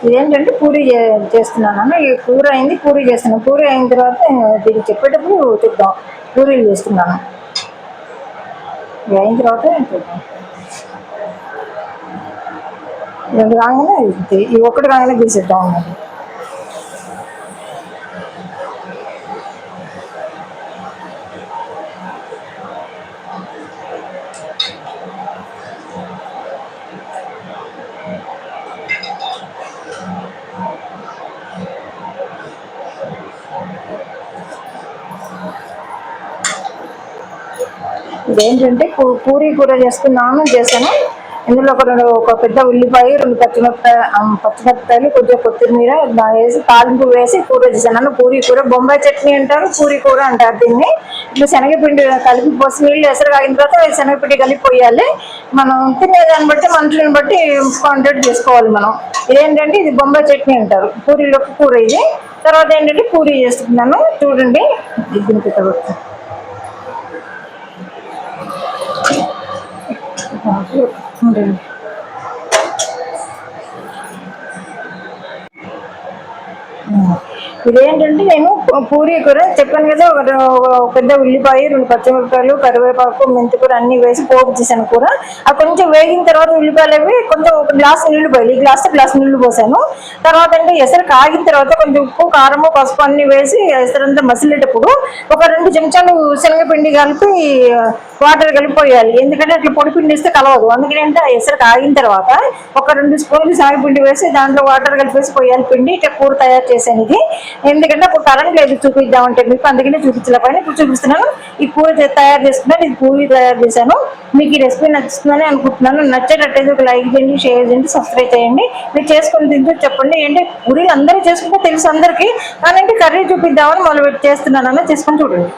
ఇదేంటంటే పూరి చేస్తున్నాను. ఈ కూర అయింది, పూరి చేస్తున్నాను. పూరి అయిన తర్వాత దీనికి చెప్పేటప్పుడు చెప్తాం. పూరీలు చేస్తున్నాను. ఇది అయిన తర్వాత చూద్దాం. రెండు కాగానే ఈ ఒక్కటి కాగానే తీసేద్దాం అన్నది. ఇదేంటంటే పూరీ కూర చేశాను. ఇందులో ఒక పెద్ద ఉల్లిపాయ, 2 పచ్చిమిరపకాయలు, కొద్దిగా కొత్తిమీర వేసి తాలింపు వేసి కూర చేశాను. పూరీ కూర, బొంబాయి చట్నీ అంటారు, పూరీ కూర అంటారు దీన్ని. ఇట్లా శనగపిండి కలిపి పోసి నీళ్ళు ఎసరు కాగిన తర్వాత శనగపిండి కలిపి పోయాలి. మనం తినేదాన్ని బట్టి మనుషులను బట్టి కాంటాక్ట్ చేసుకోవాలి మనం. ఇదేంటంటే ఇది బొంబాయి చట్నీ అంటారు, పూరీలోకి కూర ఇది. తర్వాత ఏంటంటే పూరీ చేస్తున్నాను చూడండి. దీనికి ఉంటుంది. ఇదేంటంటే నేను పూరీ కూర చెప్పాను కదా, ఒక పెద్ద ఉల్లిపాయ, 2 పచ్చిమిరపకాయలు, కరివేపాకు, మెంతికూర అన్ని వేసి పోపు చేశాను కూర. అది కొంచెం వేగిన తర్వాత ఉల్లిపాయలు అవి కొంచెం ఒక గ్లాస్ నీళ్లు పోయాలి. ఈ గ్లాస్ నీళ్లు పోసాను. తర్వాత అంటే ఎసరు కాగిన తర్వాత కొంచెం ఉప్పు, కారము, పసుపు అన్ని వేసి ఎసరంతా మసిలేటప్పుడు ఒక 2 చెంచాలు శనగపిండి కలిపి వాటర్ కలిపి పోయాలి. ఎందుకంటే అట్లా పొడి పిండి ఇస్తే కలవదు. అందుకంటే ఆ ఎసరు కాగిన తర్వాత ఒక 2 స్పూన్లు శనగపిండి వేసి దాంట్లో వాటర్ కలిపేసి పోయాలి పిండి. ఇట్లా కూర తయారు చేశాను ఇది. ఎందుకంటే అప్పుడు కరెంట్ లేదు చూపిద్దామంటే మీకు, అందుకనే చూపించలేకపోయినా ఇప్పుడు చూపిస్తున్నాను. ఈ కూర తయారు చేసుకున్నాను. ఇది పూరి తయారు చేశాను. మీకు ఈ రెసిపీ నచ్చుతుందని అనుకుంటున్నాను. నచ్చేటట్టయితే ఒక లైక్ చేయండి, షేర్ చేయండి, సబ్స్క్రైబ్ చేయండి. మీరు చేసుకుని తింటూ చెప్పండి. ఏంటి పూరీలు అందరూ చేసుకుంటే తెలుసు అందరికీ, కానీ కర్రీ చూపిద్దామని మొదలుపెట్టి చేస్తున్నాను. చేసుకొని చూడండి.